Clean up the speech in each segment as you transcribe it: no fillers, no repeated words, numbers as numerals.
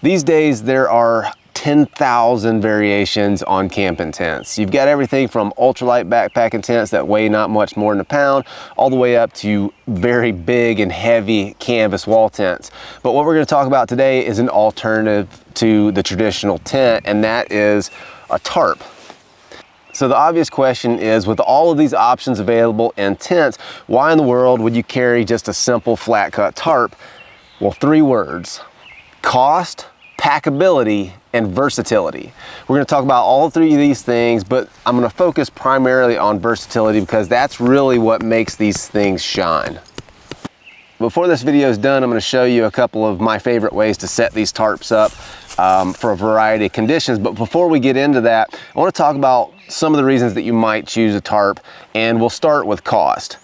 These days there are 10,000 variations on camping tents. You've got everything from ultralight backpacking tents that weigh not much more than a pound, all the way up to very big and heavy canvas wall tents. But what we're going to talk about today is an alternative to the traditional tent, and that is a tarp. So the obvious question is, with all of these options available in tents, why in the world would you carry just a simple flat cut tarp? Well, 3 words: cost, packability, and versatility. We're going to talk about all 3 of these things, but I'm going to focus primarily on versatility because that's really what makes these things shine. Before this video is done, I'm going to show you a couple of my favorite ways to set these tarps up for a variety of conditions. But before we get into that, I want to talk about some of the reasons that you might choose a tarp, and we'll start with cost.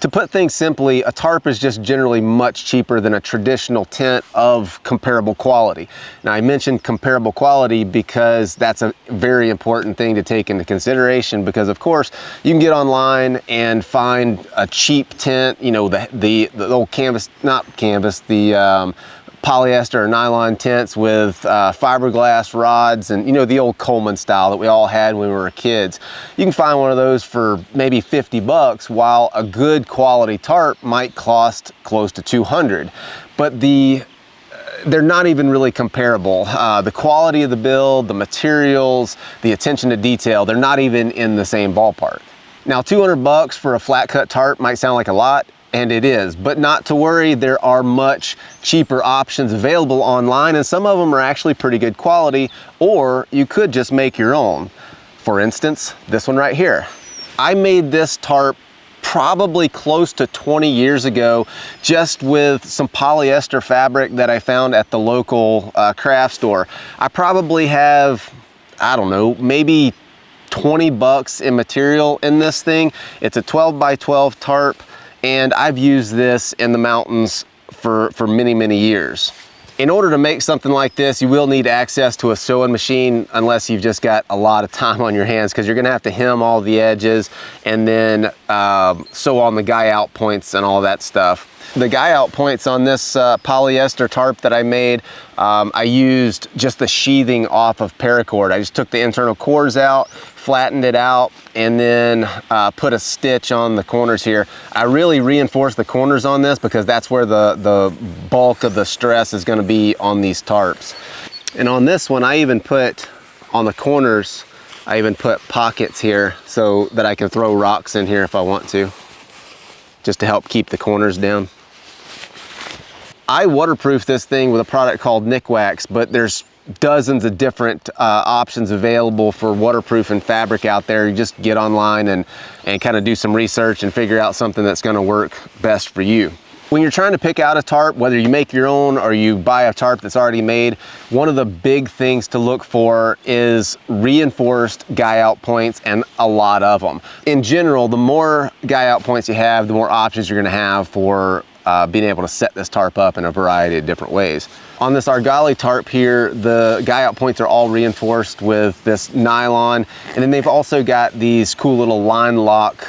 To put things simply, a tarp is just generally much cheaper than a traditional tent of comparable quality. Now, I mentioned comparable quality because that's a very important thing to take into consideration, because of course you can get online and find a cheap tent, you know, the old canvas, not canvas, the polyester or nylon tents with fiberglass rods, and you know, the old Coleman style that we all had when we were kids. You can find one of those for maybe 50 bucks, while a good quality tarp might cost close to 200. But they're not even really comparable. The quality of the build, the materials, the attention to detail, they're not even in the same ballpark. Now, 200 bucks for a flat cut tarp might sound like a lot, and it is, but not to worry, there are much cheaper options available online, and some of them are actually pretty good quality, or you could just make your own. For instance, this one right here. I made this tarp probably close to 20 years ago, just with some polyester fabric that I found at the local craft store. I probably have, I don't know, maybe 20 bucks in material in this thing. It's a 12 by 12 tarp, and I've used this in the mountains for many, many years. In order to make something like this, you will need access to a sewing machine, unless you've just got a lot of time on your hands, because you're gonna have to hem all the edges and then sew on the guy out points and all that stuff. The guy out points on this polyester tarp that I made, I used just the sheathing off of paracord. I just took the internal cores out, flattened it out, and then put a stitch on the corners here. I really reinforced the corners on this because that's where the bulk of the stress is going to be on these tarps. And on this one, I even put on the corners, I even put pockets here so that I can throw rocks in here if I want to, just to help keep the corners down. I waterproof this thing with a product called Nick Wax, but there's dozens of different options available for waterproofing fabric out there. You just get online and kind of do some research and figure out something that's going to work best for you. When you're trying to pick out a tarp, whether you make your own or you buy a tarp that's already made, one of the big things to look for is reinforced guy out points, and a lot of them. In general, the more guy out points you have, the more options you're going to have for being able to set this tarp up in a variety of different ways. On this Argali tarp here, the guy out points are all reinforced with this nylon, and then they've also got these cool little line lock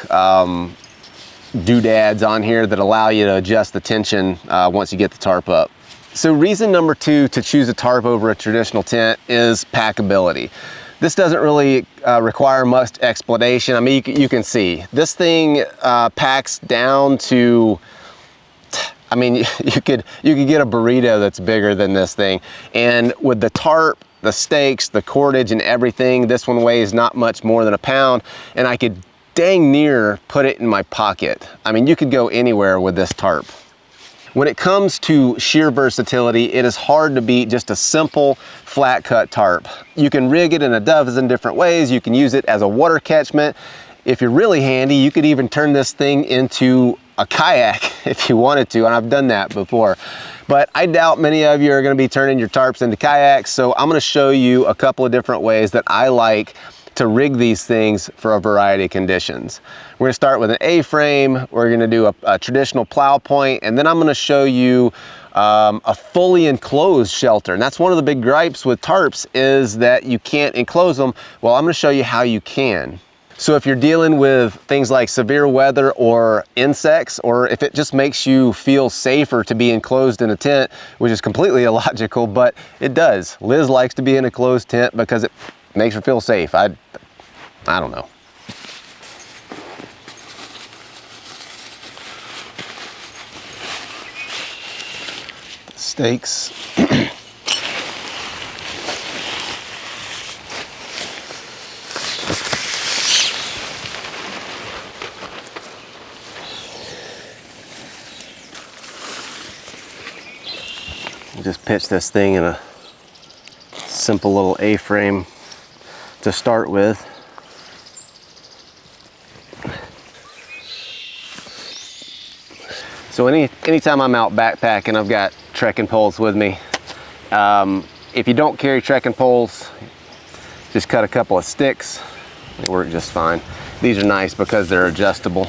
doodads on here that allow you to adjust the tension once you get the tarp up. So reason number 2 to choose a tarp over a traditional tent is packability. This doesn't really require much explanation. I mean, you can see this thing packs down to, I mean, you could get a burrito that's bigger than this thing. And with the tarp, the stakes, the cordage, and everything, this one weighs not much more than a pound, and I could dang near put it in my pocket. I mean, you could go anywhere with this tarp. When it comes to sheer versatility, it is hard to beat just a simple flat cut tarp. You can rig it in a dozen different ways. You can use it as a water catchment. If you're really handy, you could even turn this thing into a kayak if you wanted to, and I've done that before. But I doubt many of you are going to be turning your tarps into kayaks, so I'm going to show you a couple of different ways that I like to rig these things for a variety of conditions. We're going to start with an A-frame, we're going to do a traditional plow point, and then I'm going to show you a fully enclosed shelter. And that's one of the big gripes with tarps, is that you can't enclose them. Well, I'm going to show you how you can. So if you're dealing with things like severe weather or insects, or if it just makes you feel safer to be enclosed in a tent, which is completely illogical, but it does. Liz likes to be in a closed tent because it makes her feel safe. I don't know. Stakes. Just pitch this thing in a simple little A-frame to start with. So anytime I'm out backpacking, I've got trekking poles with me. If you don't carry trekking poles, just cut a couple of sticks. They work just fine. These are nice because they're adjustable.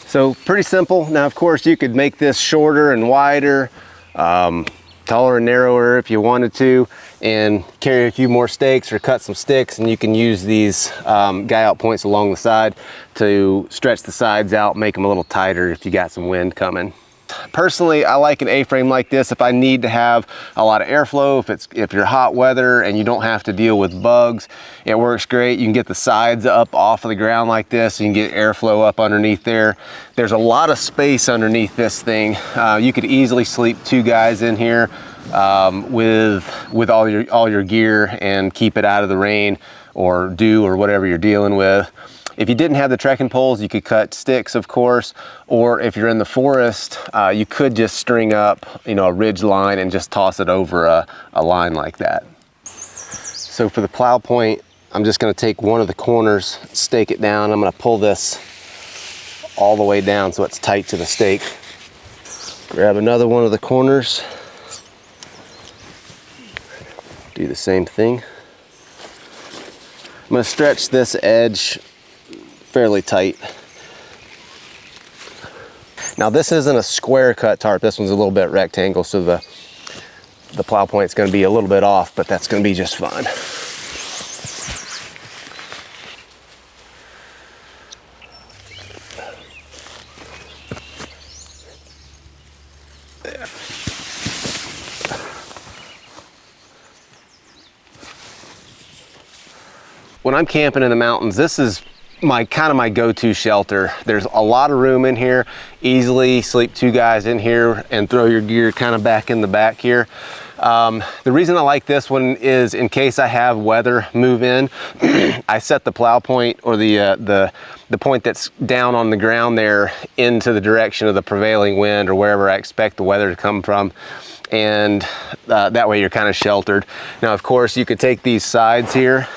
So pretty simple. Now, of course, you could make this shorter and wider, taller and narrower if you wanted to, and carry a few more stakes or cut some sticks, and you can use these guy out points along the side to stretch the sides out, make them a little tighter if you got some wind coming. Personally, I like an A-frame like this if I need to have a lot of airflow, if you're hot weather and you don't have to deal with bugs. It works great. You can get the sides up off of the ground like this, so you can get airflow up underneath there. There's a lot of space underneath this thing. You could easily sleep 2 guys in here with all your gear and keep it out of the rain or dew or whatever you're dealing with. If you didn't have the trekking poles, you could cut sticks, of course, or if you're in the forest, you could just string up, a ridge line and just toss it over a line like that. So for the plow point, I'm just gonna take one of the corners, stake it down. I'm gonna pull this all the way down so it's tight to the stake. Grab another one of the corners, do the same thing. I'm gonna stretch this edge fairly tight. Now this isn't a square cut tarp, this one's a little bit rectangle, so the plow point's gonna be a little bit off, but that's gonna be just fine. There. When I'm camping in the mountains, this is kind of my go-to shelter. There's a lot of room in here. Easily sleep 2 guys in here and throw your gear kind of back in the back here. The reason I like this one is in case I have weather move in, I set the plow point or the point that's down on the ground there into the direction of the prevailing wind or wherever I expect the weather to come from. And that way you're kind of sheltered. Now, of course, you could take these sides here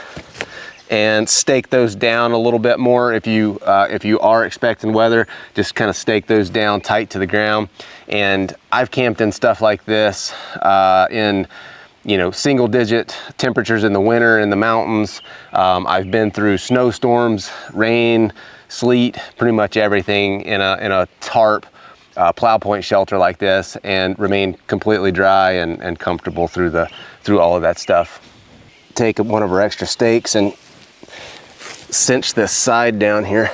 and stake those down a little bit more. If you are expecting weather, just kind of stake those down tight to the ground. And I've camped in stuff like this in single digit temperatures in the winter in the mountains. I've been through snowstorms, rain, sleet, pretty much everything in a tarp plow point shelter like this, and remain completely dry and comfortable through all of that stuff. Take one of our extra stakes and cinch this side down here.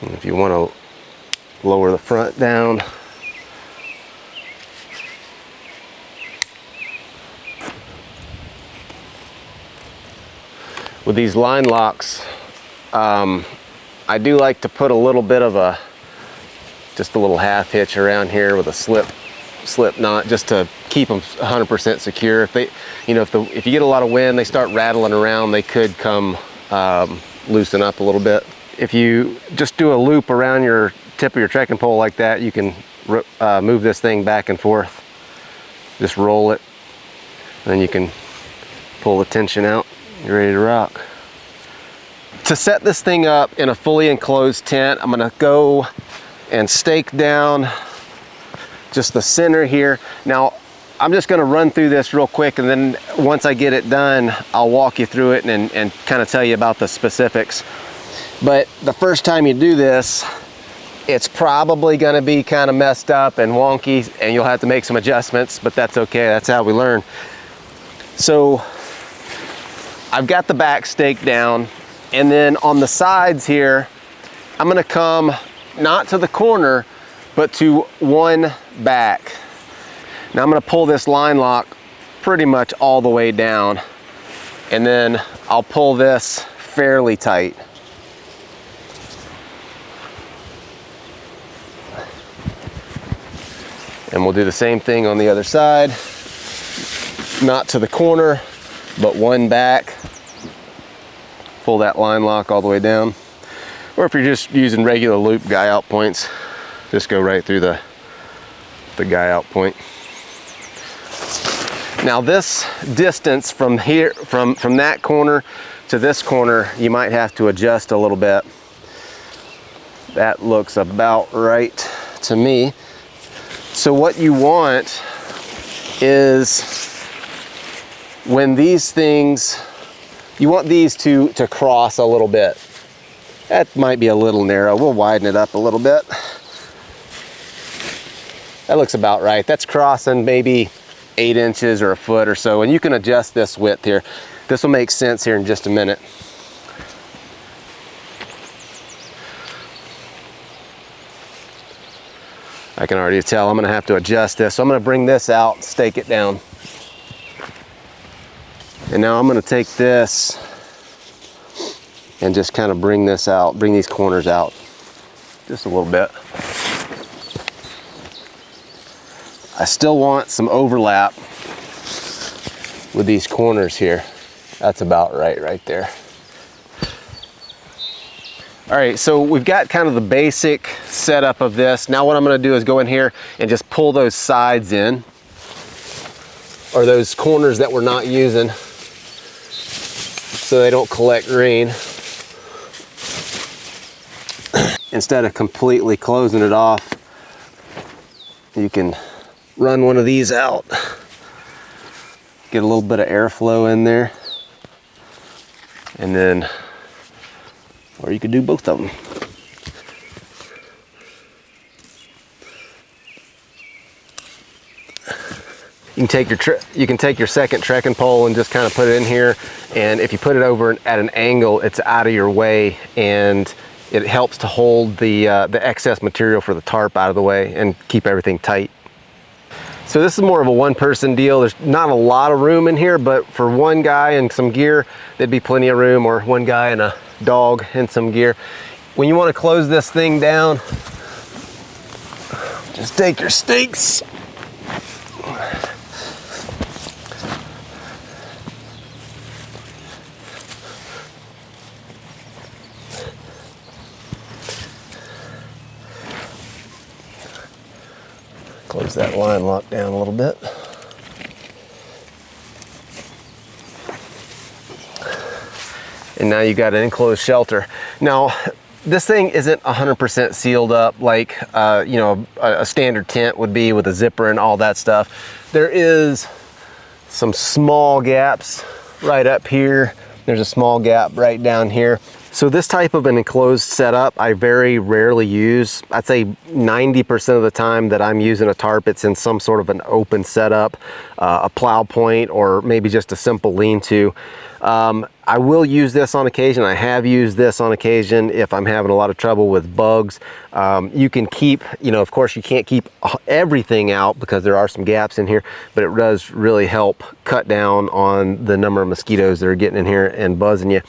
And if you want to lower the front down, with these line locks, I do like to put a little bit of just a little half hitch around here with a slip knot, just to keep them 100% secure. If they, if you get a lot of wind, they start rattling around, they could come loosen up a little bit. If you just do a loop around your tip of your trekking pole like that, you can move this thing back and forth. Just roll it, then you can pull the tension out. You're ready to rock. To set this thing up in a fully enclosed tent, I'm gonna go and stake down just the center here. Now, I'm just gonna run through this real quick, and then once I get it done, I'll walk you through it and kind of tell you about the specifics. But the first time you do this, it's probably gonna be kind of messed up and wonky, and you'll have to make some adjustments, but that's okay, that's how we learn. So, I've got the back staked down, and then on the sides here, I'm gonna come not to the corner, but to one back. Now I'm gonna pull this line lock pretty much all the way down, and then I'll pull this fairly tight. And we'll do the same thing on the other side. Not to the corner, but one back. Pull that line lock all the way down. Or if you're just using regular loop guy out points, just go right through the guy out point. Now this distance from here, from that corner to this corner, you might have to adjust a little bit. That looks about right to me. So what you want is when these things, you want these to cross a little bit. That might be a little narrow. We'll widen it up a little bit. That looks about right. That's crossing maybe 8 inches or a foot or so, and you can adjust this width here. This will make sense here in just a minute. I can already tell I'm gonna have to adjust this. So I'm gonna bring this out, stake it down. And now I'm gonna take this and just kind of bring this out, bring these corners out just a little bit. I still want some overlap with these corners here. That's about right there. All right, so we've got kind of the basic setup of this. Now what I'm gonna do is go in here and just pull those sides in, or those corners that we're not using, so they don't collect rain. Instead of completely closing it off, you can run one of these out. Get a little bit of airflow in there. And then, or you could do both of them. You can take your second trekking pole and just kind of put it in here, and if you put it over at an angle, it's out of your way, and it helps to hold the excess material for the tarp out of the way and keep everything tight. So this is more of a one-person deal. There's not a lot of room in here, but for one guy and some gear, there'd be plenty of room, or one guy and a dog and some gear. When you want to close this thing down, just take your stakes. Close that line lock down a little bit. And now you got an enclosed shelter. Now, this thing isn't 100% sealed up like you know, a standard tent would be with a zipper and all that stuff. There is some small gaps right up here. There's a small gap right down here. So this type of an enclosed setup, I very rarely use. I'd say 90% of the time that I'm using a tarp, it's in some sort of an open setup, a plow point, or maybe just a simple lean-to. I will use this on occasion. I have used this on occasion if I'm having a lot of trouble with bugs. You can keep, you know, of course you can't keep everything out because there are some gaps in here, but it does really help cut down on the number of mosquitoes that are getting in here and buzzing you.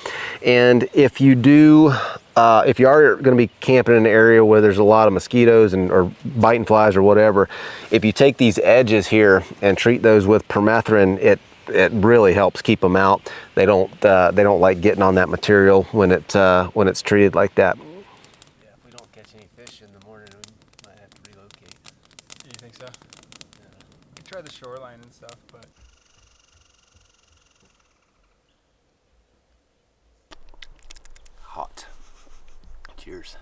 And if you do, if you are going to be camping in an area where there's a lot of mosquitoes or biting flies or whatever, if you take these edges here and treat those with permethrin, it really helps keep them out. They don't like getting on that material when it's treated like that. Yeah, if we don't catch any fish in the morning, hot. Cheers.